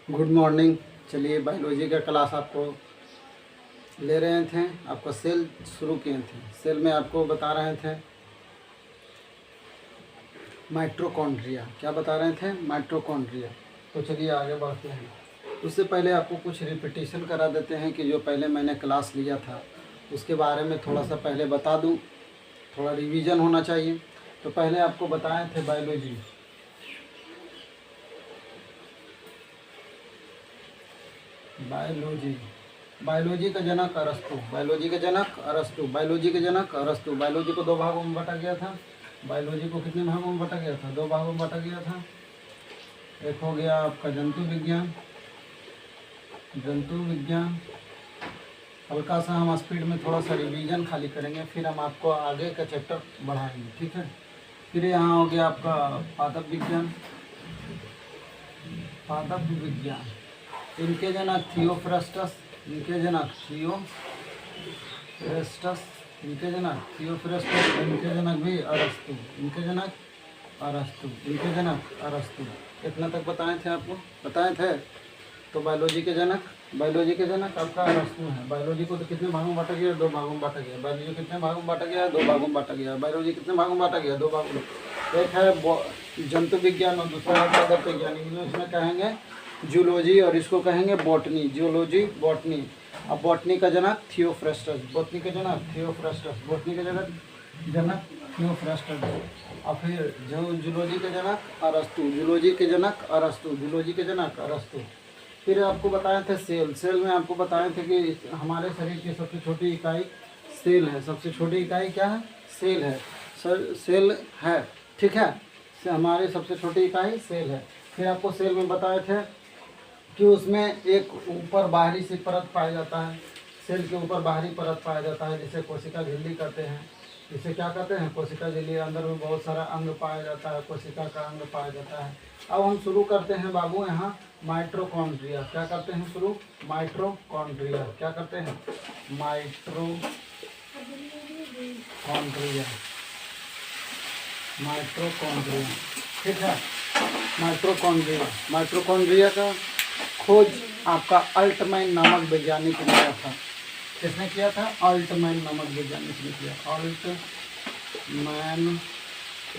Good morning. चलिए biology का class आपको ले रहे थे। आपका सेल शुरू किए थे। सेल में आपको बता रहे थे माइटोकॉन्ड्रिया। क्या बता रहे थे? माइटोकॉन्ड्रिया। तो चलिए आगे बढ़ते हैं। उससे पहले आपको कुछ रिपीटिशन करा देते हैं कि जो पहले मैंने क्लास लिया था उसके बारे में थोड़ा सा पहले बता दूं, थोड़ा रिवीजन होना चाहिए। तो पहले आपको बताए थे बायोलॉजी बायोलॉजी बायोलॉजी का जनक अरस्तु। बायोलॉजी का जनक अरस्तु। बायोलॉजी के जनक अरस्तु। बायोलॉजी को दो भागों में बांटा गया था। बायोलॉजी को कितने भागों में बांटा गया था? दो भागों में बांटा गया था। एक हो गया आपका जंतु विज्ञान। जंतु विज्ञान हल्का सा हम स्पीड में थोड़ा सा रिवीजन खाली करेंगे, फिर हम आपको आगे का चैप्टर बढ़ाएंगे, ठीक है। फिर यहाँ हो गया आपका पादप विज्ञान। पादप विज्ञान इनके जनक थियोफ्रस्टस। इनके जनक थियोफ्रस्टस। इनके जनक थियोफ्रस्टस। इनके जनक भी अरस्तु। इनके जनक अरस्तु। इनके जनक अरस्तु। इतना तक बताए थे आपको, बताए थे। तो बायोलॉजी के जनक आपका अरस्तु है। बायोलॉजी को तो कितने भागों में बांटा गया? दो भागों में बांटा गया। बायोलॉजी कितने भागों में बांटा गया? दो भागों में बांटा गया। बायोलॉजी कितने भागों में बांटा गया? दो भागों में। एक है जंतु विज्ञान और दूसरा है पादप विज्ञान। इसमें कहेंगे जूलॉजी और इसको कहेंगे बॉटनी। Zoology, botany. अब बॉटनी का जनक थियोफ्रस्टस। बॉटनी का जनक थियोफ्रस्टस। बॉटनी का जनक थियोफ्रस्टस। और फिर जो जूलॉजी के जनक अरस्तु। जूलॉजी के जनक अरस्तु। जूलॉजी के जनक अरस्तु। फिर आपको बताए थे सेल। सेल में आपको बताए थे कि हमारे शरीर की सबसे छोटी इकाई सेल है। सबसे छोटी इकाई क्या है? सेल है। सेल है, ठीक है। हमारी सबसे छोटी इकाई सेल है। फिर आपको सेल में बताए थे कि उसमें एक ऊपर बाहरी सी परत पाया जाता है। सेल के ऊपर बाहरी परत पाया जाता है जिसे कोशिका झिल्ली कहते हैं। इसे क्या कहते हैं? कोशिका झिल्ली। अंदर में बहुत सारा अंग पाया जाता है, कोशिका का अंग पाया जाता है। अब हम शुरू करते हैं बाबू यहाँ माइटोकॉन्ड्रिया। क्या करते हैं शुरू? माइटोकॉन्ड्रिया। क्या करते हैं? माइटोकॉन्ड्रिया। माइटोकॉन्ड्रिया, ठीक है। माइटोकॉन्ड्रिया का खोज आपका अल्टमैन नामक वैज्ञानिक ने किया था। किसने किया था? अल्टमैन नामक वैज्ञानिक ने किया। अल्टमैन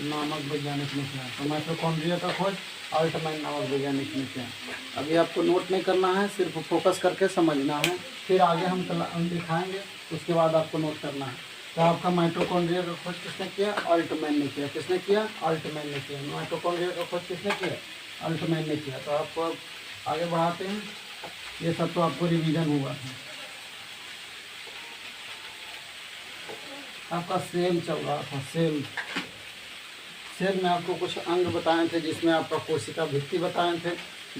नामक वैज्ञानिक ने किया। तो माइटोकॉन्ड्रिया का खोज अल्टमैन नामक वैज्ञानिक ने किया। अभी आपको नोट नहीं करना है, सिर्फ फोकस करके समझना है। फिर आगे हम दिखाएंगे, उसके बाद आपको नोट करना है। तो आपका माइटोकॉन्ड्रिया का खोज किसने किया? अल्टमैन ने किया। किसने किया? अल्टमैन ने किया। माइटोकॉन्ड्रिया का खोज किसने किया? अल्टमैन ने किया। तो आपको आगे बढ़ाते हैं। ये सब तो आपको रिवीजन हुआ है। आपका सेल चल रहा था। सेल में आपको कुछ अंग बताए थे, जिसमें आपका कोशिका भित्ति बताए थे।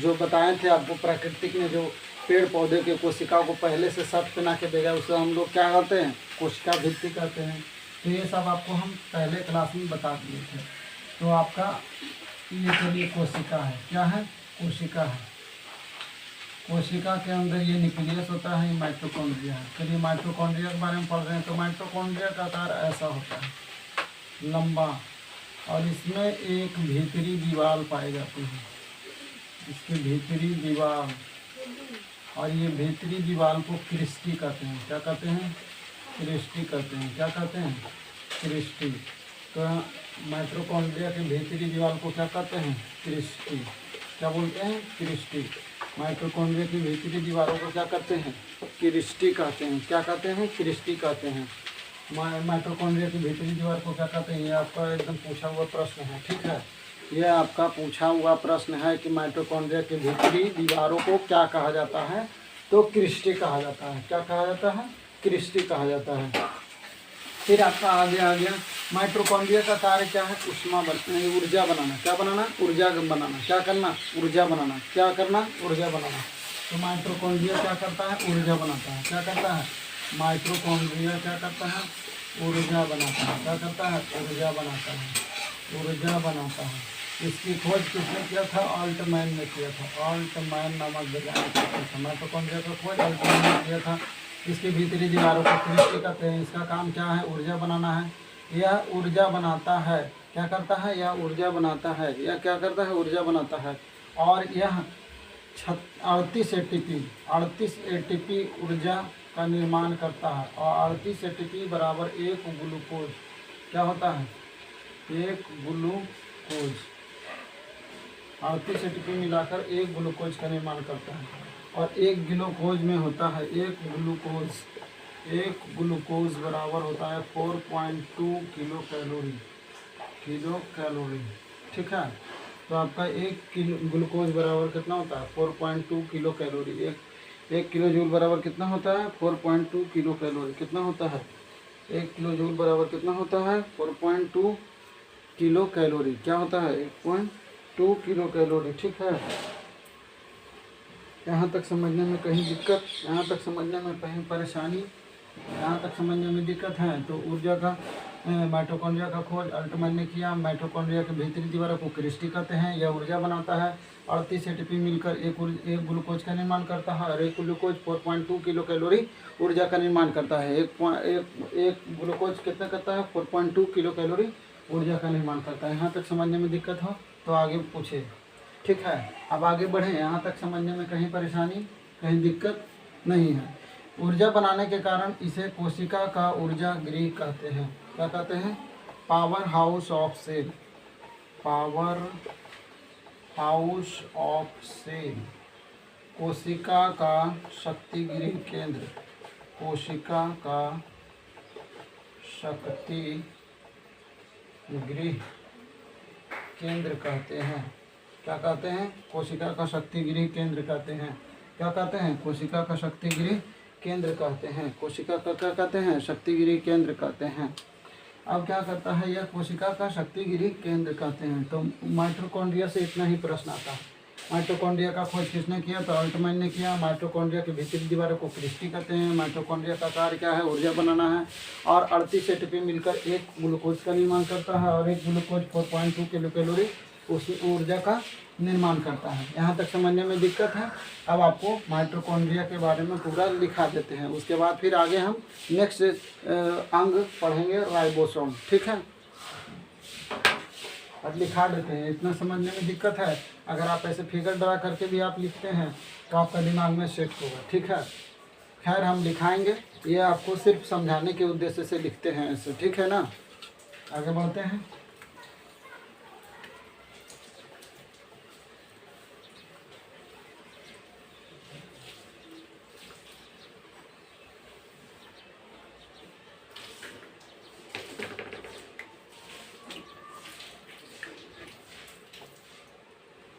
जो बताए थे आपको प्राकृतिक ने, जो पेड़ पौधे के कोशिका को पहले से शर्ट पहना के देगा, उसे हम लोग क्या कहते हैं? कोशिका भित्ति कहते हैं। तो ये सब आपको हम पहले क्लास में बता दिए थे। तो आपका ये चलिए कोशिका है। क्या है? कोशिका है। कोशिका के अंदर ये न्यूक्लियस होता है, ये माइटोकॉन्ड्रिया है। चलिए माइटोकॉन्ड्रिया के बारे में पढ़ रहे हैं। तो माइटोकॉन्ड्रिया का आकार ऐसा होता है, लंबा, और इसमें एक भीतरी दीवार पाई जाती है। इसकी भीतरी दीवार, और ये भीतरी दीवार को क्रिस्टी कहते हैं। क्या कहते हैं? क्रिस्टी कहते हैं। क्या कहते हैं? क्रिस्टी। तो माइटोकॉन्ड्रिया के भीतरी दीवार को क्या कहते हैं? क्रिस्टी। क्या बोलते हैं? क्रिस्टी। माइटोकॉन्ड्रिया की भीतरी दीवारों को क्या कहते हैं? क्रिस्टी कहते हैं। क्या कहते हैं? क्रिस्टी कहते हैं। माइटोकॉन्ड्रिया की भीतरी दीवार को क्या कहते हैं? ये आपका एकदम पूछा हुआ प्रश्न है, ठीक है। यह आपका पूछा हुआ प्रश्न है कि माइटोकॉन्ड्रिया की भीतरी दीवारों को क्या कहा जाता है? तो क्रिस्टी कहा जाता है। क्या कहा जाता है? क्रिस्टी कहा जाता है। फिर आपका आगे आ गया माइटोकॉन्ड्रिया का कार्य क्या है? ऊर्जा बनाना। क्या बनाना? ऊर्जा बनाना। क्या करना? ऊर्जा बनाना। क्या करना? ऊर्जा बनाना। तो माइटोकॉन्ड्रिया क्या करता है? ऊर्जा बनाता है। क्या करता है? माइटोकॉन्ड्रिया क्या करता है? ऊर्जा बनाता है। क्या करता है? ऊर्जा बनाता है। ऊर्जा बनाता है। इसकी खोज किसने किया था? अल्टमैन ने किया था। अल्टमैन नामक वैज्ञानिक ने किया था। माइटोकॉन्ड्रिया का खोज अल्टमैन ने किया था। इसकी भीतरी दीवारों को क्रिस्टी कहते हैं। इसका काम क्या है? ऊर्जा बनाना है। यह ऊर्जा बनाता है। क्या करता है? यह ऊर्जा बनाता है। यह क्या करता है? ऊर्जा बनाता है। और यह 38 एटीपी 38 एटीपी ऊर्जा का निर्माण करता है। और 38 एटीपी बराबर 1 ग्लूकोज क्या होता है, 1 ग्लूकोज 38 एटीपी मिलाकर 1 ग्लूकोज का निर्माण करता है। और 1 ग्लूकोज में होता है 1 ग्लूकोज बराबर होता है 4.2 किलो कैलोरी। ठीक है, तो आपका 1 किलो ग्लूकोज बराबर कितना होता है 4.2 किलो कैलोरी। एक किलो जूल बराबर कितना होता है 4.2 किलो कैलोरी। कितना होता है 1 किलो जूल बराबर कितना होता है 4.2 किलो कैलोरी। क्या होता है 1.2 किलो कैलोरी। ठीक है, यहाँ तक समझने में कहीं दिक्कत, यहाँ तक समझने में कहीं परेशानी, यहाँ तक समझने में दिक्कत है तो ऊर्जा का माइटोकॉन्ड्रिया का खोज अल्टमैन ने किया। माइटोकॉन्ड्रिया के भीतरी दीवार को क्रिस्टी कहते हैं। यह ऊर्जा बनाता है। 38 एटीपी मिलकर एक ग्लूकोज का निर्माण करता है और 1 ग्लूकोज 4.2 किलो कैलोरी ऊर्जा का निर्माण करता है। एक ग्लूकोज कितना करता है 4.2 किलो कैलोरी ऊर्जा का निर्माण करता है। यहाँ तक समझने में दिक्कत हो तो आगे पूछे। ठीक है, अब आगे बढ़ें। यहाँ तक समझने में कहीं परेशानी, कहीं दिक्कत नहीं है। ऊर्जा बनाने के कारण इसे कोशिका का ऊर्जा गृह कहते हैं। क्या कहते हैं, power house of cell. Power house of cell, कोशिका का शक्ति गृह केंद्र। कोशिका का शक्ति गृह केंद्र कहते हैं। क्या कहते हैं, कोशिका का शक्ति गृह केंद्र कहते हैं। क्या कहते हैं, कोशिका का शक्ति गृह केंद्र कहते हैं। कोशिका का क्या कहते हैं, शक्ति गृह केंद्र कहते हैं। अब क्या करता है यह, कोशिका का शक्ति गृह केंद्र कहते हैं। तो माइटोकॉन्ड्रिया से इतना ही प्रश्न आता है। माइटोकॉन्ड्रिया का खोज किसने किया, तो अल्टमैन ने किया। माइटोकॉन्ड्रिया के भीतरी दीवार को क्रिस्टी कहते हैं। माइटोकॉन्ड्रिया का कार्य क्या है, ऊर्जा बनाना है। और 38 एटीपी मिलकर 1 ग्लूकोज का निर्माण करता है और 1 ग्लूकोज 4.2 किलो कैलोरी उस ऊर्जा का निर्माण करता है। यहाँ तक समझने में दिक्कत है। अब आपको माइटोकॉन्ड्रिया के बारे में पूरा लिखा देते हैं, उसके बाद फिर आगे हम नेक्स्ट अंग पढ़ेंगे राइबोसोम। ठीक है, अब लिखा देते हैं। इतना समझने में दिक्कत है, अगर आप ऐसे फिगर ड्रा करके भी आप लिखते हैं तो आपका दिमाग में सेट होगा। ठीक है, खैर हम लिखाएंगे, ये आपको सिर्फ समझाने के उद्देश्य से लिखते हैं ऐसे। ठीक है ना, आगे बढ़ते हैं।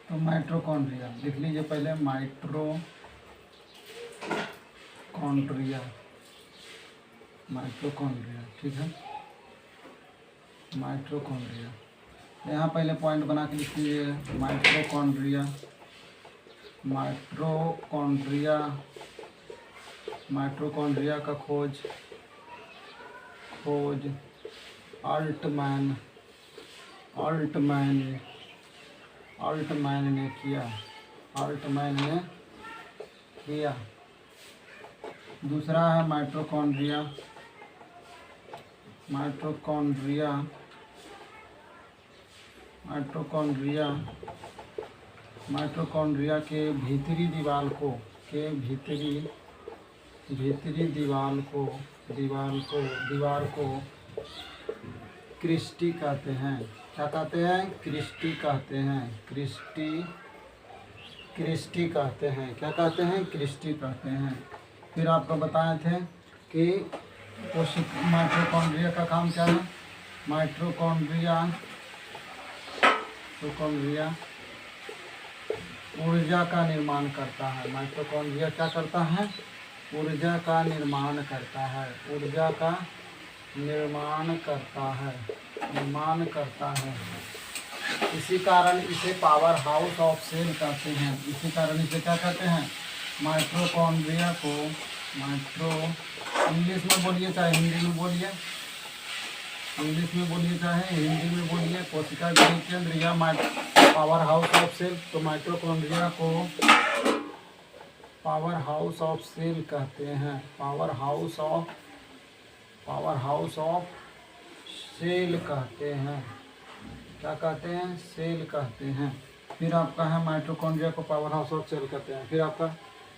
तो माइटोकॉन्ड्रिया लिख लीजिए पहले, माइटोकॉन्ड्रिया। ठीक है, माइटोकॉन्ड्रिया। यहाँ पहले पॉइंट बना के लिख लीजिए, माइटोकॉन्ड्रिया का खोज अल्टमैन ने किया। दूसरा है माइटोकॉन्ड्रिया के भीतरी दीवार को क्रिस्टी कहते हैं। क्या कहते हैं, क्रिस्टी कहते हैं। क्या कहते हैं, क्रिस्टी कहते हैं। फिर आपको बताए थे कि माइटोकॉन्ड्रिया का काम क्या है। माइटोकॉन्ड्रिया ऊर्जा का निर्माण करता है। माइटोकॉन्ड्रिया क्या करता है, ऊर्जा का निर्माण करता है। इसी कारण इसे पावर हाउस ऑफ सेल कहते हैं। इसी कारण इसे क्या कहते हैं, माइटोकॉन्ड्रिया को इंग्लिश में बोलिए चाहे हिंदी में बोलिए, चाहे हिंदी में बोलिए, कोशिका गृह केंद्र या पावर हाउस ऑफ सेल। तो माइटोकॉन्ड्रिया को पावर हाउस ऑफ सेल कहते हैं। पावर हाउस ऑफ सेल कहते हैं। क्या कहते हैं, सेल कहते हैं। फिर आपका है माइटोकॉन्ड्रिया को पावर हाउस ऑफ सेल कहते हैं। फिर आपका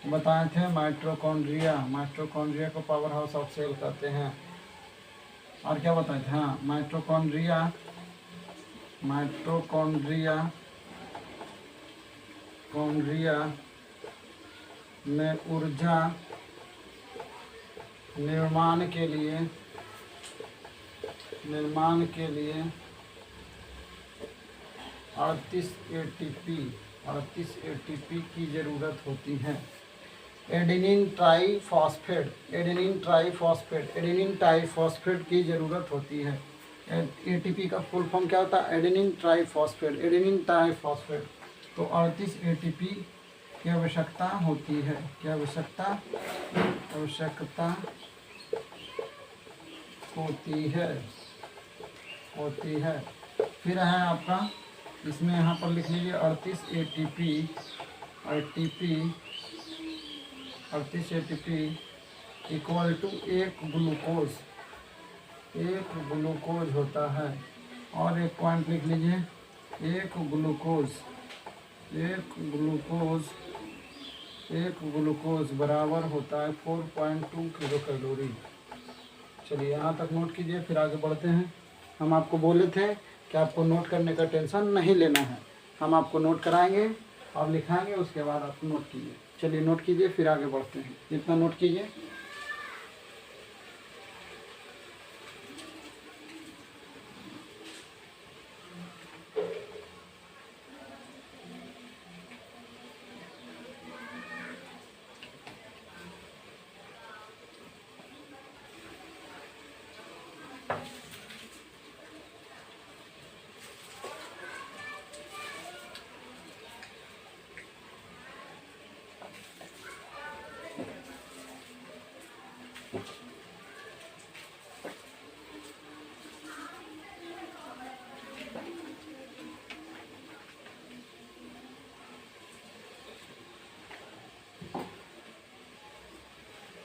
बताए थे माइटोकॉन्ड्रिया को पावर हाउस ऑफ सेल कहते हैं। और क्या बताए थे, हाँ माइटोकॉन्ड्रिया में ऊर्जा निर्माण के लिए 38 एटीपी की ज़रूरत होती है। एडेनिन ट्राईफॉस्फेट की ज़रूरत होती है। एटीपी का फुल फॉर्म क्या होता है, एडेनिन ट्राईफॉस्फेट। तो 38 एटीपी की आवश्यकता होती है। क्या आवश्यकता होती है। फिर है आपका, इसमें यहाँ पर लिख लीजिए 38 एटीपी इक्वल टू एक ग्लूकोज होता है। और एक पॉइंट लिख लीजिए, एक ग्लूकोज बराबर होता है 4.2 किलो कैलोरी। चलिए यहाँ तक नोट कीजिए, फिर आगे बढ़ते हैं। हम आपको बोले थे कि आपको नोट करने का टेंशन नहीं लेना है, हम आपको नोट कराएंगे और लिखाएंगे, उसके बाद आप नोट कीजिए। चलिए नोट कीजिए, फिर आगे बढ़ते हैं। इतना नोट कीजिए।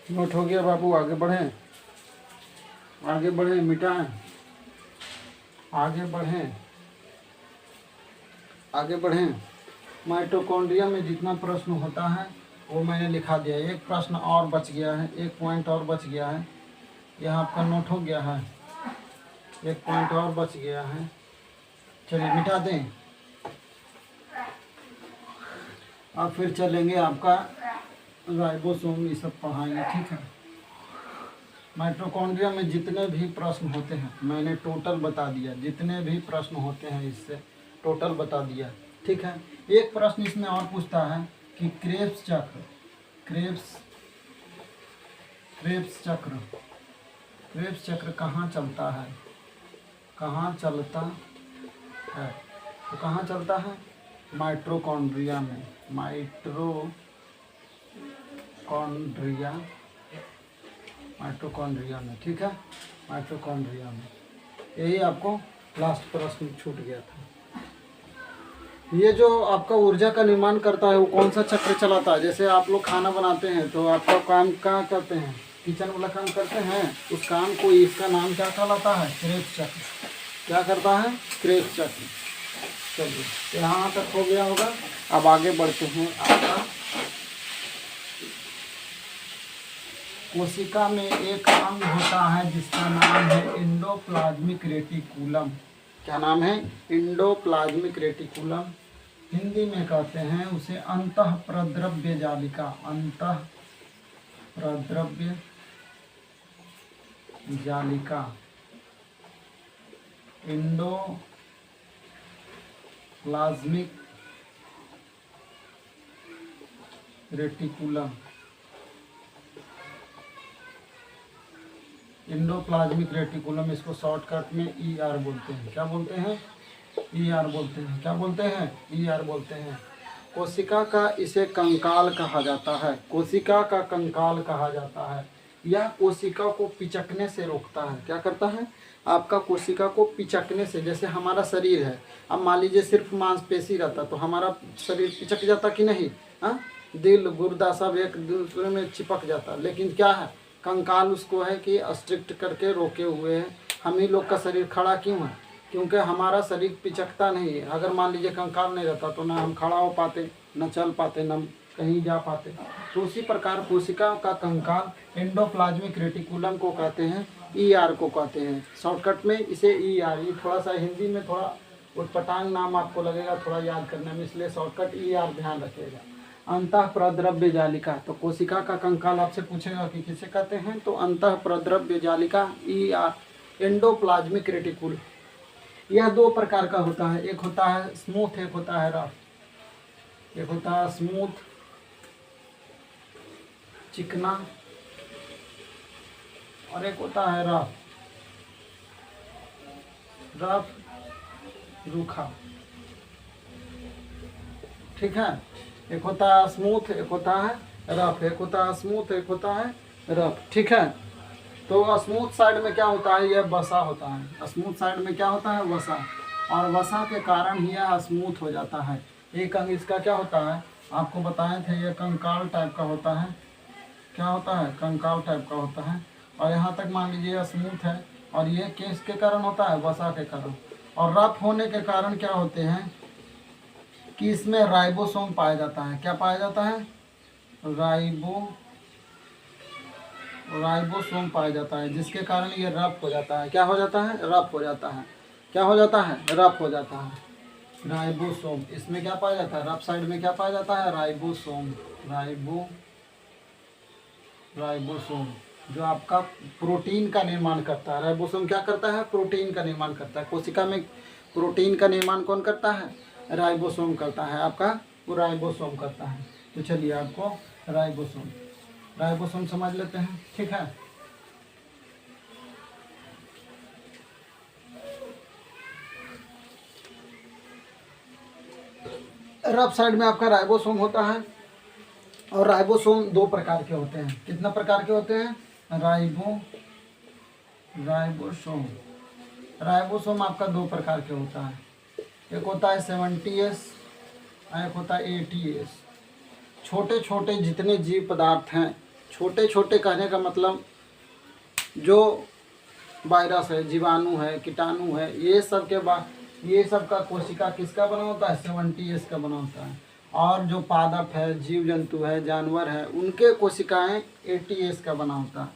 नोट हो गया बाबू, आगे बढ़ें, मिटाएं, आगे बढ़ें। माइटोकॉन्ड्रिया में जितना प्रश्न होता है वो मैंने लिखा दिया। एक प्रश्न और बच गया है, एक पॉइंट और बच गया है। यह आपका नोट हो गया है, एक पॉइंट और बच गया है। चलिए मिटा दें। अब फिर चलेंगे आपका राइबोसोम, ये सब पढ़ाएंगे, ठीक है। माइटोकॉन्ड्रिया में जितने भी प्रश्न होते हैं मैंने टोटल बता दिया, जितने भी प्रश्न होते हैं इससे टोटल बता दिया, ठीक है। एक प्रश्न इसमें और पूछता है कि क्रेब्स चक्र कहाँ चलता है, तो कहाँ चलता है, माइटोकॉन्ड्रिया में, माइटोकॉन्ड्रिया में, ठीक है, माइटोकॉन्ड्रिया में। यही आपको लास्ट प्रश्न छूट गया था। ये जो आपका ऊर्जा का निर्माण करता है वो कौन सा चक्र चलाता है। जैसे आप लोग खाना बनाते हैं तो आपका काम क्या करते हैं, किचन वाला काम करते हैं, उस काम को, इसका नाम क्या कहलाता है, क्रेब्स चक्र। क्या करता है, क्रेब्स चक्र। चलिए यहाँ तक हो गया होगा। अब आगे बढ़ते हैं। आपका कोशिका में एक अंग होता है जिसका नाम है एंडोप्लाज्मिक रेटिकुलम। क्या नाम है, एंडोप्लाज्मिक रेटिकुलम। हिंदी में कहते हैं उसे अंतःप्रद्रव्य जालिका, अंतःप्रद्रव्य जालिका, एंडोप्लाज्मिक रेटिकुलम। एंडोप्लाज्मिक रेटिकुलम, इसको शॉर्टकट में ER बोलते हैं। क्या बोलते हैं, ER बोलते हैं। क्या बोलते हैं, ER बोलते हैं। कोशिका का इसे कंकाल कहा जाता है, कोशिका का कंकाल कहा जाता है। यह कोशिका को पिचकने से रोकता है। क्या करता है, आपका कोशिका को पिचकने से। जैसे हमारा शरीर है, अब मान लीजिए सिर्फ मांसपेशी रहता तो हमारा शरीर पिचक जाता कि नहीं, हाँ, दिल गुर्दा सब एक दूसरे में चिपक जाता। लेकिन क्या है, कंकाल उसको है कि स्ट्रिक्ट करके रोके हुए है। हम ही लोग का शरीर खड़ा क्यों है, क्योंकि हमारा शरीर पिचकता नहीं है। अगर मान लीजिए कंकाल नहीं रहता तो ना हम खड़ा हो पाते, न चल पाते, न कहीं जा पाते। तो उसी प्रकार कोशिका का कंकाल एंडोप्लाज्मिक रेटिकुलम को कहते हैं, ईआर को कहते हैं। शॉर्टकट में इसे ईआर, ये थोड़ा सा हिंदी में थोड़ा उटपटांग नाम आपको लगेगा थोड़ा याद करने में, इसलिए शॉर्टकट ईआर ध्यान रखिएगा। अंतः प्रद्रव्य जालिका, तो कोशिका का कंकाल आपसे पूछेगा कि किसे कहते हैं, तो अंतः प्रद्रव्य जालिका ईआर, एंडोप्लाज्मिक रेटिकुल। यह दो प्रकार का होता है, एक होता है स्मूथ, एक होता है रफ। एक होता है स्मूथ चिकना और एक होता है रफ, रूखा। ठीक है, एक होता है स्मूथ, एक होता है रफ, एक होता है स्मूथ, एक होता है रफ। ठीक है, तो स्मूथ साइड में क्या होता है, यह वसा होता है। स्मूथ साइड में क्या होता है, वसा, और वसा के कारण ही यह स्मूथ हो जाता है। एक अंग इसका क्या होता है, आपको बताए थे, यह कंकाल टाइप का होता है। क्या होता है, कंकाल टाइप का होता है। और यहाँ तक मान लीजिए स्मूथ है, और ये किसके कारण होता है, वसा के कारण। और रफ होने के कारण क्या होते हैं कि इसमें राइबोसोम पाया जाता है। क्या पाया जाता है, राइबोसोम पाया जाता है, जिसके कारण ये रफ हो जाता है। क्या हो जाता है, रफ हो जाता है। क्या हो जाता है, रफ हो जाता है, राइबोसोम। इसमें क्या पाया जाता है, रफ साइड में क्या पाया जाता है, राइबोसोम। राइबोसोम जो आपका प्रोटीन का निर्माण करता है। राइबोसोम क्या करता है, प्रोटीन का निर्माण करता है। कोशिका में प्रोटीन का निर्माण कौन करता है, राइबोसोम करता है, आपका वो राइबोसोम करता है। तो चलिए आपको राइबोसोम समझ लेते हैं। ठीक है, रफ साइड में आपका राइबोसोम होता है। और राइबोसोम दो प्रकार के होते हैं। कितना प्रकार के होते हैं, राइबोसोम आपका दो प्रकार के होता है। एक होता है 70S, एक होता है 80S। छोटे छोटे जितने जीव पदार्थ हैं, छोटे छोटे कहने का मतलब जो वायरस है, जीवाणु है, कीटाणु है, ये सब का कोशिका किसका बना होता है, 70S का बना होता है। और जो पादप है, जीव जंतु है, जानवर है, उनके कोशिकाएं 80S का बना होता है।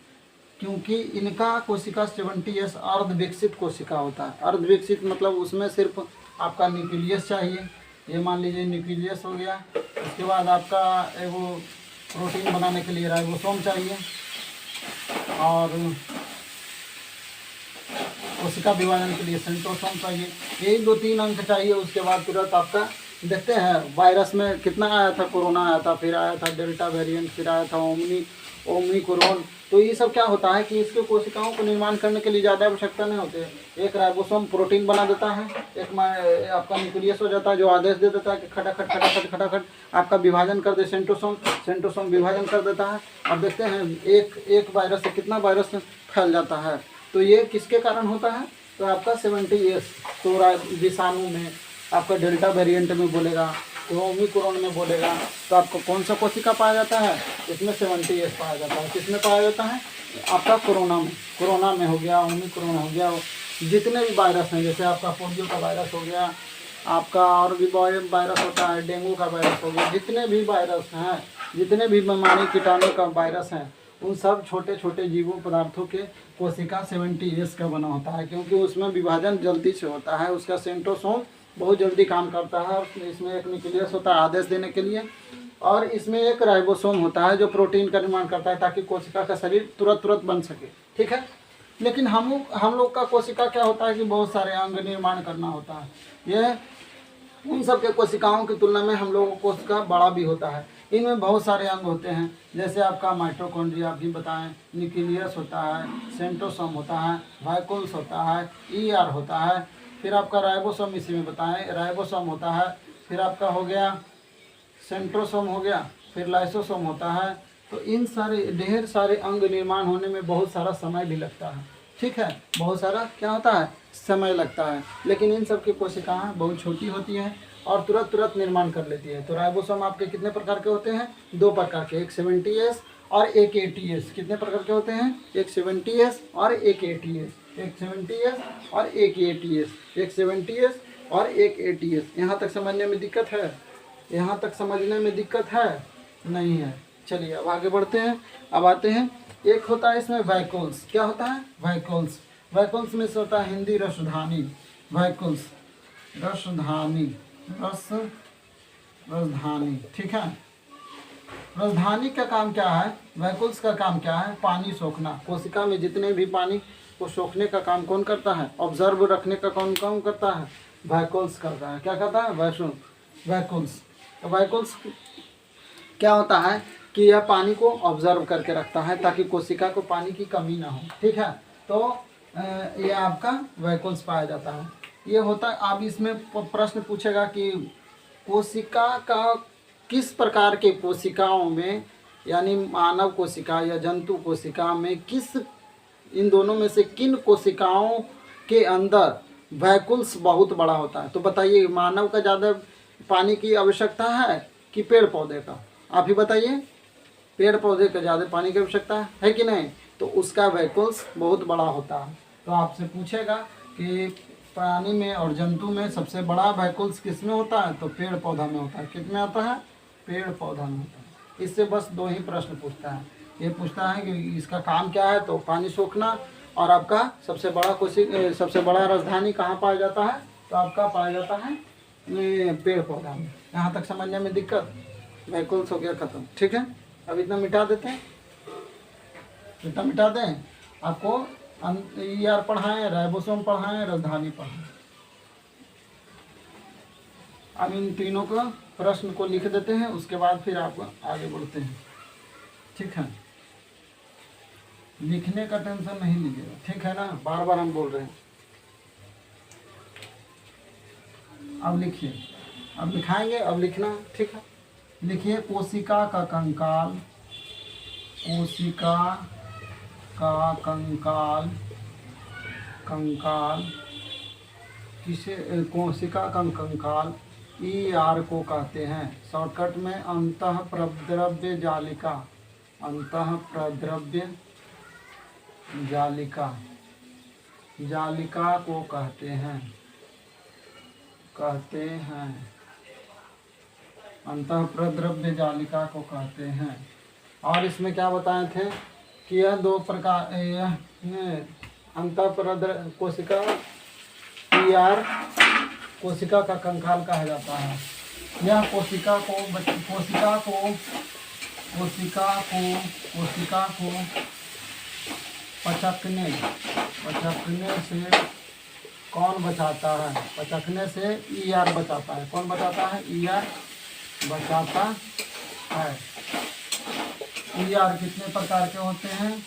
क्योंकि इनका कोशिका 70S अर्ध विकसित कोशिका होता है। अर्ध विकसित मतलब उसमें सिर्फ आपका न्यूक्लियस चाहिए। ये मान लीजिए न्यूक्लियस हो गया, उसके बाद आपका वो प्रोटीन बनाने के लिए राइबोसोम चाहिए, और कोशिका विभाजन के लिए सेंट्रोसोम चाहिए। यही 2-3 अंक चाहिए। उसके बाद तुरंत आपका देखते हैं वायरस में कितना आया था, कोरोना आया था, फिर आया था डेल्टा वेरिएंट, फिर आया था ओमिक्रॉन। तो ये सब क्या होता है कि इसके कोशिकाओं को निर्माण करने के लिए ज़्यादा आवश्यकता नहीं होती है। एक राइबोसोम प्रोटीन बना देता है, एक आपका न्यूक्लियस हो जाता है जो आदेश दे देता है कि खटाखट आपका विभाजन कर दे। सेंट्रोसोम विभाजन कर देता है। और देखते हैं एक वायरस से कितना वायरस फैल जाता है। तो ये किसके कारण होता है, तो आपका 70S। तो विषाणु में आपका डेल्टा वेरिएंट में बोलेगा, तो ओमिक्रॉन में बोलेगा, तो आपको कौन सा कोशिका पाया जाता है, इसमें 70S पाया जाता है। किसमें पाया जाता है, आपका कोरोना में हो गया, ओमिक्रॉन हो गया, जितने भी वायरस हैं, जैसे आपका पोलियो का वायरस हो गया, आपका और भी वायरस होता है, डेंगू का वायरस हो गया, जितने भी वायरस हैं, जितने भी बीमारी कीटाणु का वायरस हैं, उन सब छोटे छोटे जीवों पदार्थों के कोशिका 70S का बना होता है। क्योंकि उसमें विभाजन जल्दी से होता है, उसका सेंट्रोसोम बहुत जल्दी काम करता है। इसमें एक न्यूक्लियस होता है आदेश देने के लिए, और इसमें एक राइबोसोम होता है जो प्रोटीन का निर्माण करता है ताकि कोशिका का शरीर तुरंत बन सके। ठीक है, लेकिन हम लोग का कोशिका क्या होता है कि बहुत सारे अंग निर्माण करना होता है। यह उन सब के कोशिकाओं की तुलना में हम लोगों को कोशिका बड़ा भी होता है। इनमें बहुत सारे अंग होते हैं, जैसे आपका माइटोकॉन्ड्रिया भी बताएं, न्यूक्लियस होता है, सेंट्रोसोम होता है, वाइकुल्स होता है, ईआर होता है, फिर आपका राइबोसोम इसी में बताएं, राइबोसोम होता है, फिर आपका हो गया सेंट्रोसोम हो गया, फिर लाइसोसोम होता है। तो इन सारे ढेर सारे अंग निर्माण होने में बहुत सारा समय भी लगता है। ठीक है, बहुत सारा क्या होता है, समय लगता है। लेकिन इन सब की कोशिकाएं बहुत छोटी होती हैं और तुरंत निर्माण कर लेती है। तो राइबोसोम आपके कितने प्रकार के होते हैं, 2 प्रकार के, एक 70S और एक 80S। कितने प्रकार के होते हैं, एक 70S और एक 80S। एक 70s और एक 80s, एक 70s और एक 80s। यहाँ तक समझने में दिक्कत है? यहाँ तक समझने में दिक्कत है? नहीं है। चलिए अब आगे बढ़ते हैं। अब आते हैं, एक होता है इसमें वैकुल्स। क्या होता है? वैकुल्स। वैकुल्स में से होता है हिंदी रसधानी। वैकुल्स, रसधानी, रसधानी, ठीक है। रसधानी का काम क्या है? वैकुल्स का काम क्या है? पानी सोखना। कोशिका में जितने भी पानी को सोखने का काम कौन करता है? ऑब्जर्व रखने का कौन काम करता है? वैकुल्स करता है। क्या करता है? वैकुल्स। तो वैकुल्स क्या होता है कि यह पानी को ऑब्जर्व करके रखता है ताकि कोशिका को पानी की कमी ना हो, ठीक है। तो ये आपका वैकुल्स पाया जाता है। ये होता है, अब इसमें प्रश्न पूछेगा कि कोशिका का किस प्रकार के कोशिकाओं में, यानी मानव कोशिका या जंतु कोशिका में, किस इन दोनों में से किन कोशिकाओं के अंदर वैकुल्स बहुत बड़ा होता है? तो बताइए, मानव का ज़्यादा पानी की आवश्यकता है कि पेड़ पौधे का? आप ही बताइए। पेड़ पौधे का ज़्यादा पानी की आवश्यकता है कि नहीं? तो उसका वैकुल्स बहुत बड़ा होता है। तो आपसे पूछेगा कि प्राणी में और जंतु में सबसे बड़ा वैकुल्स किस में होता है? तो पेड़ पौधा में होता है। किस में होता है? पेड़ पौधा में होता है। इससे बस 2 ही प्रश्न पूछता है। ये पूछता है कि इसका काम क्या है, तो पानी सोखना, और आपका सबसे बड़ा राजधानी कहाँ पाया जाता है? तो आपका पाया जाता है पेड़ पौधा में। यहाँ तक समझने में दिक्कत? वैकुल्स हो गया खत्म, ठीक है। अब इतना मिटा देते हैं, इतना मिटा दें। आपको ER पढ़ाएं, राइबोसोम पढ़ाएं, राजधानी पढ़ाएं। अब इन तीनों को प्रश्न को लिख देते हैं, उसके बाद फिर आप आगे बढ़ते हैं, ठीक है। लिखने का टेंशन नहीं लीजिएगा, ठीक है ना, बार बार हम बोल रहे हैं। अब लिखिए, अब लिखाएंगे, अब लिखना, ठीक है। लिखिए, कोशिका का कंकाल, कोशिका का कंकाल, कंकाल किसे, कोशिका का कंकाल ER को कहते हैं। शॉर्टकट में अंतःप्रद्रव्य जालिका, अंतःप्रद्रव्य जालिका, जालिका को कहते हैं, कहते हैं, अंतःप्रद्रव्य जालिका को कहते हैं। और इसमें क्या बताए थे कि यह 2 प्रकार, यह अंतःप्रद्रव्य कोशिका ER कोशिका का कंकाल कहा जाता है। यह कोशिका को पचकने से कौन बचाता है? पचकने से ER बचाता है। कौन बचाता है? ER बचाता है। ER कितने प्रकार के होते हैं?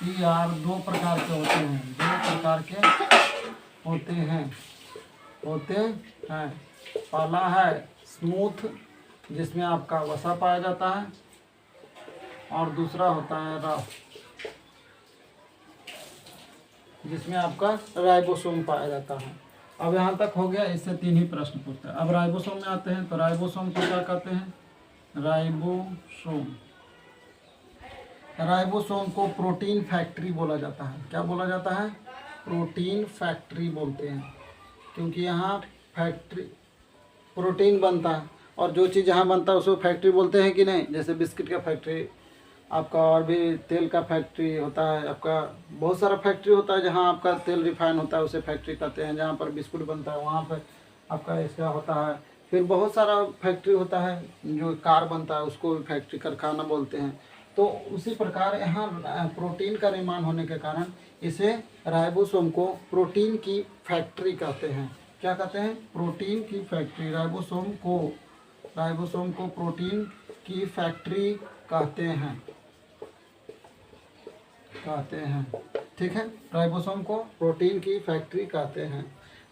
ER 2 प्रकार के होते हैं, 2 प्रकार के होते हैं। पहला है स्मूथ, जिसमें आपका वसा पाया जाता है, और दूसरा होता है रफ, जिसमें आपका राइबोसोम पाया जाता है। अब यहाँ तक हो गया, इससे 3 ही प्रश्न पूछते हैं। अब राइबोसोम में आते हैं। तो राइबोसोम को क्या कहते हैं? राइबोसोम, राइबोसोम को प्रोटीन फैक्ट्री बोला जाता है। क्या बोला जाता है? प्रोटीन फैक्ट्री बोलते हैं, क्योंकि यहाँ फैक्ट्री प्रोटीन बनता है, और जो चीज़ यहाँ बनता है उसको फैक्ट्री बोलते हैं कि नहीं? जैसे बिस्किट का फैक्ट्री आपका, और भी तेल का फैक्ट्री होता है आपका, बहुत सारा फैक्ट्री होता है जहाँ आपका तेल रिफाइन होता है उसे फैक्ट्री कहते हैं। जहाँ पर बिस्कुट बनता है वहाँ पर आपका इसका होता है। फिर बहुत सारा फैक्ट्री होता है, जो कार बनता है उसको फैक्ट्री कारखाना बोलते हैं। तो उसी प्रकार यहाँ प्रोटीन का निर्माण होने के कारण इसे राइबोसोम को प्रोटीन की फैक्ट्री कहते हैं। क्या कहते हैं? प्रोटीन की फैक्ट्री। राइबोसोम को प्रोटीन की फैक्ट्री कहते हैं, ठीक है। राइबोसोम को प्रोटीन की फैक्ट्री कहते हैं।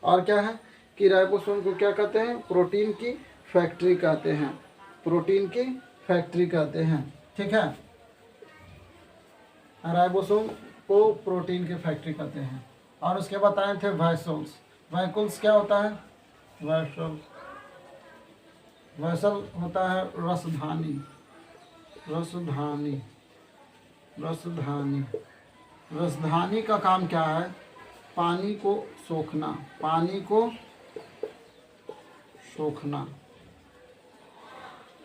और क्या है कि राइबोसोम को क्या कहते हैं? प्रोटीन की फैक्ट्री कहते हैं, प्रोटीन की फैक्ट्री कहते हैं, ठीक है। राइबोसोम को प्रोटीन की फैक्ट्री कहते हैं। और उसके बताए थे वैसल्स। वैकुल्स क्या होता है? वैसल होता है रसधानी, रसधानी का काम क्या है? पानी को सोखना, पानी को सोखना,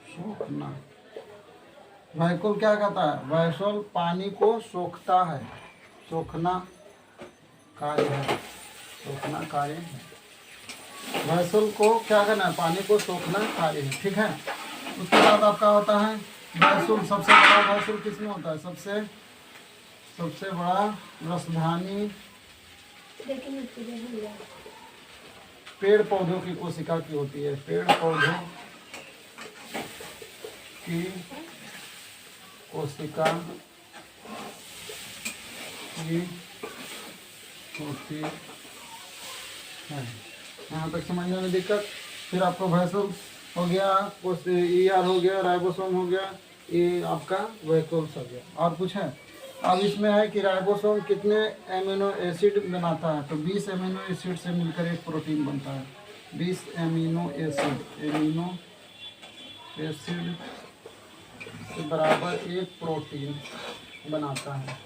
सोखना। वैकुल क्या कहता है? वैकुल पानी को सोखता है, सोखना कार्य है, सोखना कार्य है। वैकुल को क्या करना है? पानी को सोखना कार्य है, ठीक है। उसके बाद आपका होता है वैकुल। सबसे बड़ा वैकुल किसमें होता है? सबसे बड़ा रसधानी पेड़ पौधों की कोशिका की होती है, पेड़ पौधों की कोशिका की होती है। यहाँ तक समझने में दिक्कत? फिर आपको वैकुल हो गया, ER हो गया, राइबोसोम हो गया, ये आपका वैकुल्स हो गया। और कुछ है? अब इसमें है कि राइबोसोम कितने एमिनो एसिड बनाता है? तो 20 एमिनो एसिड से मिलकर एक प्रोटीन बनता है। 20 एमिनो एसिड से बराबर एक प्रोटीन बनाता है।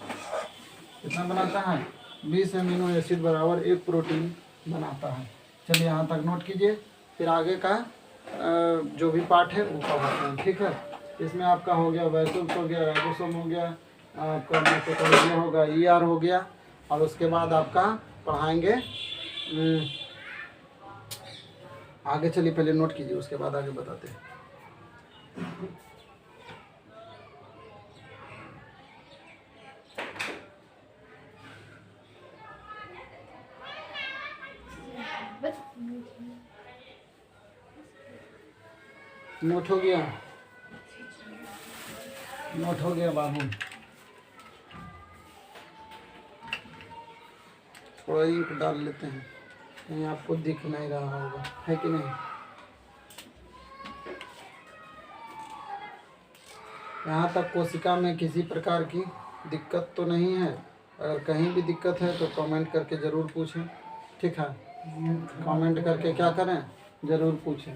कितना बनाता है? 20 एमिनो एसिड बराबर एक प्रोटीन बनाता है। चलिए यहाँ तक नोट कीजिए, फिर आगे का जो भी पार्ट है वो पढ़ाते हैं, ठीक है। इसमें आपका हो गया वैकुल्स हो गया, राइबोसोम हो गया, आपका मिटोकॉन्ड्रिया होगा, ER हो गया। और उसके बाद आपका पढ़ाएंगे आगे। चलिए पहले नोट कीजिए, उसके बाद आगे बताते हैं। नोट हो गया? नोट हो गया बाबू? थोड़ा इंक डाल लेते हैं, कहीं आपको दिख नहीं रहा होगा, है कि नहीं? यहाँ तक कोशिका में किसी प्रकार की दिक्कत तो नहीं है? अगर कहीं भी दिक्कत है तो कमेंट करके ज़रूर पूछें, ठीक है। कमेंट करके क्या करें? ज़रूर पूछें।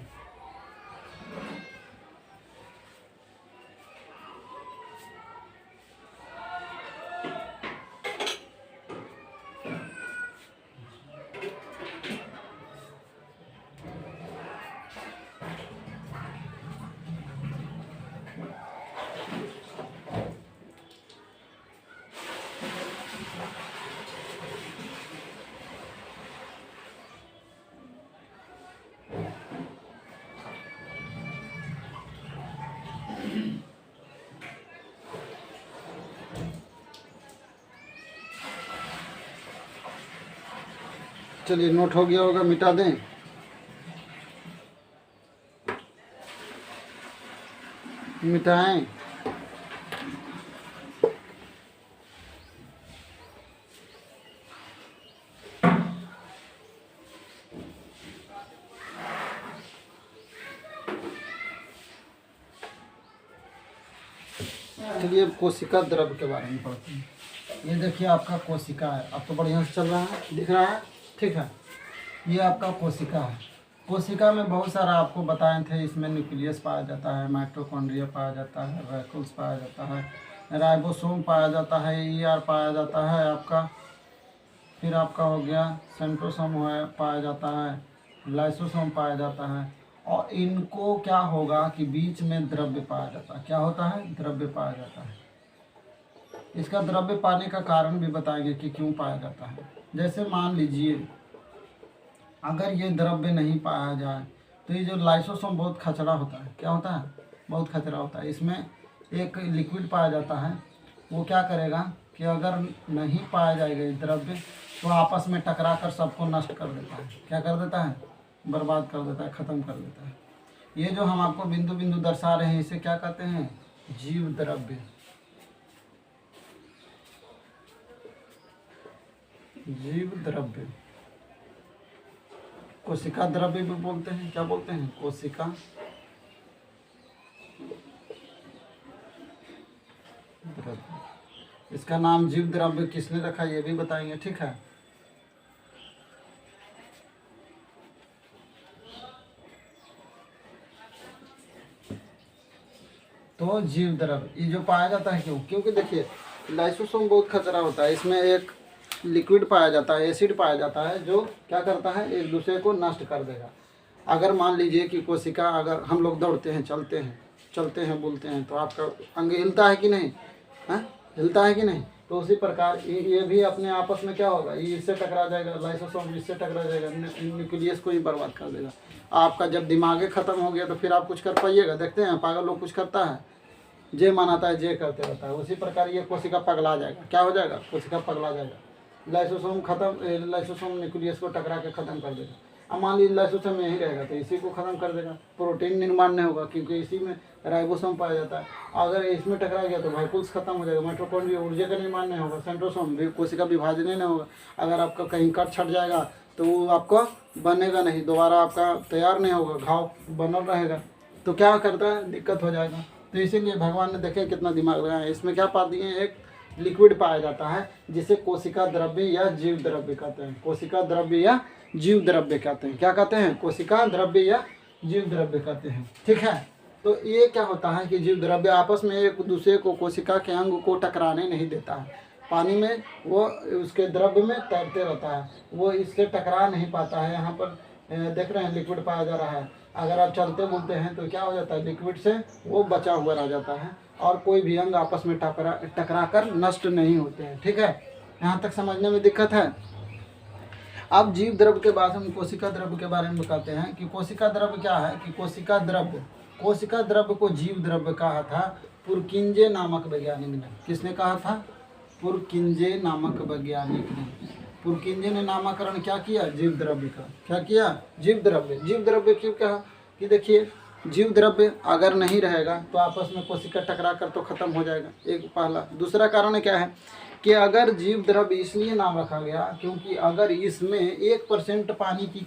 चलिए नोट हो गया होगा, मिटा दें? मिटाएं? चलिए कोशिका द्रव्य के बारे में पढ़ते हैं। ये देखिए आपका कोशिका है, अब तो बढ़िया से चल रहा है, दिख रहा है, ठीक है। ये आपका कोशिका है। कोशिका में बहुत सारा आपको बताए थे, इसमें न्यूक्लियस पाया जाता है, माइटोकॉन्ड्रिया पाया जाता है, वैकुल्स पाया जाता है, राइबोसोम पाया जाता है, ER पाया जाता है आपका। फिर आपका हो गया सेंट्रोसोम पाया जाता है, लाइसोसोम पाया जाता है। और इनको क्या होगा कि बीच में द्रव्य पाया जाता है। क्या होता है? द्रव्य पाया जाता है। इसका द्रव्य पाने का कारण भी बताएंगे कि क्यों पाया जाता है। जैसे मान लीजिए अगर ये द्रव्य नहीं पाया जाए तो ये जो लाइसोसोम बहुत खचरा होता है। क्या होता है? बहुत खचरा होता है। इसमें एक लिक्विड पाया जाता है, वो क्या करेगा कि अगर नहीं पाया जाएगा ये द्रव्य तो आपस में टकरा कर सबको नष्ट कर देता है। क्या कर देता है? बर्बाद कर देता है, ख़त्म कर देता है। ये जो हम आपको बिंदु बिंदु दर्शा रहे हैं इसे क्या कहते हैं? जीव द्रव्य। जीव द्रव्य। कोशिका द्रव्य भी बोलते हैं। क्या बोलते हैं? कोशिका द्रव्य। इसका नाम जीव द्रव्य किसने रखा ये भी बताएंगे, ठीक है। तो जीव द्रव्य ये जो पाया जाता है क्यों? क्योंकि देखिए लाइसोसोम बहुत खतरा होता है। इसमें एक लिक्विड पाया जाता है, एसिड पाया जाता है, जो क्या करता है, एक दूसरे को नष्ट कर देगा। अगर मान लीजिए कि कोशिका, अगर हम लोग दौड़ते हैं, चलते हैं, बोलते हैं, तो आपका अंग हिलता है कि नहीं, हाँ हिलता है कि नहीं। तो उसी प्रकार ये भी अपने आपस में क्या होगा, ये इससे टकरा जाएगा, लाइसोसोम इससे टकरा जाएगा, न्यूक्लियस को ही बर्बाद कर देगा। आपका जब दिमाग ख़त्म हो गया तो फिर आप कुछ कर पाइएगा। देखते हैं पागल लोग कुछ करता है, जे मनाता है जे करते रहता है। उसी प्रकार ये कोशिका पगला जाएगा। क्या हो जाएगा, कोशिका पगला जाएगा। लाइसोसोम खत्म, लाइसोसोम न्यूक्लियस को टकरा के ख़त्म कर देगा। अब मान लीजिए लाइसोसोम यहीं रहेगा तो इसी को ख़त्म कर देगा। प्रोटीन निर्माण नहीं होगा क्योंकि इसी में राइबोसोम पाया जाता है। अगर इसमें टकरा गया तो वाइकुल्स खत्म हो जाएगा, माइटोकॉन्ड्रिया ऊर्जा का निर्माण नहीं होगा, सेंट्रोसोम भी कोशिका विभाजन नहीं होगा। अगर आपका कहीं कट छट जाएगा तो वो आपको बनेगा नहीं, दोबारा आपका तैयार नहीं होगा, घाव बनल रहेगा। तो क्या करता है, दिक्कत हो जाएगा। तो इसीलिए भगवान ने देखे कितना दिमाग लगाया है। इसमें क्या पा दिए, एक लिक्विड पाया जाता है जिसे कोशिका द्रव्य या जीव द्रव्य कहते हैं। कोशिका द्रव्य या जीव द्रव्य कहते हैं। क्या कहते हैं, कोशिका द्रव्य या जीव द्रव्य कहते हैं। ठीक है, तो ये क्या होता है कि जीव द्रव्य आपस में एक दूसरे को, कोशिका के अंग को टकराने नहीं देता है। पानी में वो उसके द्रव्य में तैरते रहता है, वो इससे टकरा नहीं पाता है। यहाँ पर देख रहे हैं लिक्विड पाया जा रहा है। अगर आप चलते बोलते हैं तो क्या हो जाता है, लिक्विड से वो बचा हुआ रह जाता है और कोई भी अंग आपस में टकरा कर नष्ट नहीं होते हैं। ठीक है, यहाँ तक समझने में दिक्कत है। अब जीव द्रव्य के बाद हम कोशिका द्रव्य के बारे में बताते हैं कि कोशिका द्रव्य क्या है। कि कोशिका द्रव्य को जीव द्रव्य कहा था पुरकिंजे नामक वैज्ञानिक ने। किसने कहा था, पुरकिंजे नामक वैज्ञानिक ने। पुरकिंजे ने नामकरण क्या किया, जीव द्रव्य का। क्या किया, जीव द्रव्य क्यों कहा, कि देखिए जीव द्रव्य अगर नहीं रहेगा तो आपस में कोशिका टकरा कर तो खत्म हो जाएगा, एक पहला। दूसरा कारण क्या है कि अगर जीव द्रव्य इसलिए नाम रखा गया क्योंकि अगर इसमें 1% पानी की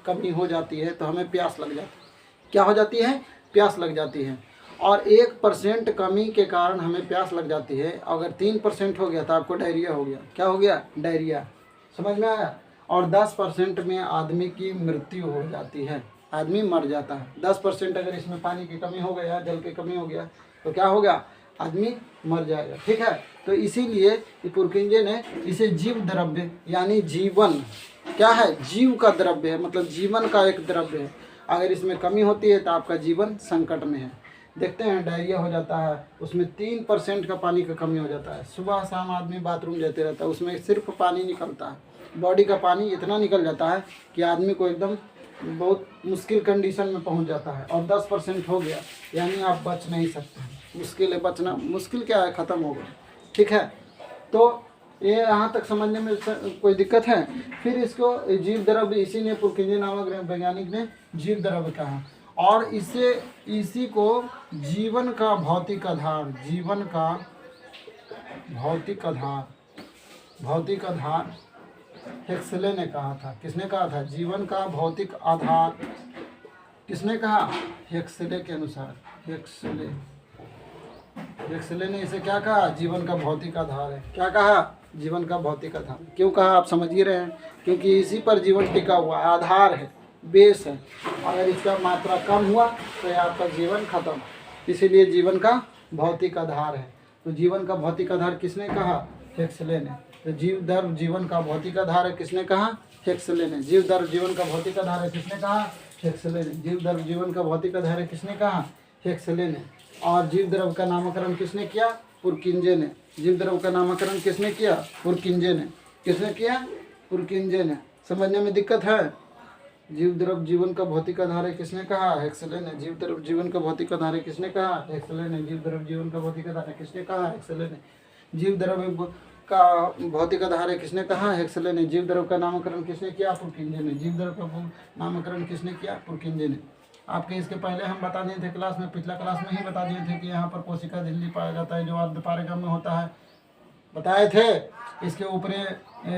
कमी हो जाती है तो हमें प्यास लग जाती है। क्या हो जाती है, प्यास लग जाती है। और 1% कमी के कारण हमें प्यास लग जाती है। अगर 3% हो गया तो आपको डायरिया हो गया। क्या हो गया, डायरिया। समझ में आया। और 10% में आदमी की मृत्यु हो जाती है, आदमी मर जाता है। 10% अगर इसमें पानी की कमी हो गया, जल की कमी हो गया तो क्या होगा, आदमी मर जाएगा। ठीक है, तो इसीलिए पुरकिंजे ने इसे जीव द्रव्य यानी जीवन, क्या है, जीव का द्रव्य है, मतलब जीवन का एक द्रव्य है। अगर इसमें कमी होती है तो आपका जीवन संकट में है। देखते हैं डायरिया हो जाता है, उसमें 3% का पानी का कमी हो जाता है। सुबह शाम आदमी बाथरूम जाते रहता है, उसमें सिर्फ पानी निकलता है। बॉडी का पानी इतना निकल जाता है कि आदमी को एकदम बहुत मुश्किल कंडीशन में पहुंच जाता है। और 10% हो गया यानी आप बच नहीं सकते। मुश्किल है बचना, मुश्किल क्या है, ख़त्म हो गया। ठीक है, तो ये यहाँ तक समझने में कोई दिक्कत है। फिर इसको जीव द्रव्य इसी ने, पुरकिंजे नामक वैज्ञानिक ने जीव द्रव्य कहा। और इसी को जीवन का भौतिक आधार, भौतिक आधार हेक्सले ने कहा था। किसने कहा था, जीवन का भौतिक आधार किसने कहा, हेक्सले के अनुसार। हेक्सले ने इसे क्या कहा, जीवन का भौतिक आधार है। क्या कहा, जीवन का भौतिक आधार। क्यों कहा, आप समझ ही रहे हैं, क्योंकि इसी पर जीवन टिका हुआ, आधार है, बेस है। अगर इसका मात्रा कम हुआ तो आपका जीवन खत्म। इसीलिए जीवन का भौतिक आधार है। तो जीवन का भौतिक आधार किसने कहा, हेक्सले ने। तो जीव द्रव्य जीवन का भौतिक आधार है, किसने कहा, हेक्सले ने। जीव द्रव्य जीवन का भौतिक आधार है, किसने कहा, हेक्सले ने। जीव द्रव्य जीवन का भौतिक आधार है, किसने कहा, हेक्सले ने। और जीव द्रव्य का नामकरण किसने किया, पुरकिंजे ने। जीव द्रव्य का नामकरण किसने किया, पुरकिंजे ने। किसने किया, पुरकिंजे ने। समझने में दिक्कत है। जीव द्रव्य जीवन का भौतिक आधार है, किसने कहा, हेक्सले ने। जीव द्रव्य जीवन का भौतिक आधार है, किसने कहा, हेक्सले ने। जीव द्रव्य जीवन का भौतिक आधार है, किसने कहा, हेक्सले ने। जीव द्रव्य का भौतिक आधार है, किसने कहा, हेक्सले ने। जीव द्रव्य का नामकरण किसने किया, पुरकिंजे ने। जीव द्रव्य का नामकरण किसने किया, पुरकिंजे ने। आपके इसके पहले हम बता दिए थे क्लास में, पिछला क्लास में ही बता दिए थे कि यहाँ पर कोशिका झिल्ली पाया जाता है जो अर्धपारगम में होता है, बताए थे। इसके ऊपर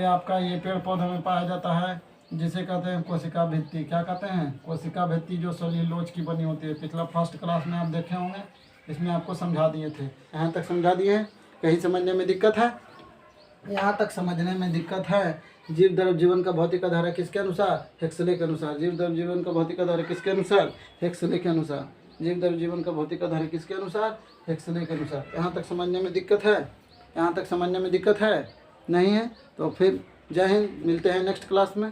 आपका ये पेड़ पौधों में पाया जाता है जिसे कहते हैं कोशिका भित्ति। क्या कहते हैं, कोशिका भित्ति, जो सेल्यूलोज की बनी होती है। पिछला फर्स्ट क्लास में आप देखे होंगे, इसमें आपको समझा दिए थे। यहाँ तक समझा दिए हैं, कहीं समझने में दिक्कत है, यहाँ तक समझने में दिक्कत है। जीव द्रव्य जीवन का भौतिक आधार है, किसके अनुसार, हेक्सले के अनुसार। जीव द्रव्य जीवन का भौतिक आधार है, किसके अनुसार, हेक्सले के अनुसार। जीव द्रव्य जीवन का भौतिक आधार है, किसके अनुसार, हेक्सले के अनुसार। यहाँ तक समझने में दिक्कत है, यहाँ तक समझने में दिक्कत है नहीं है? तो फिर जय हिंद, मिलते हैं नेक्स्ट क्लास में।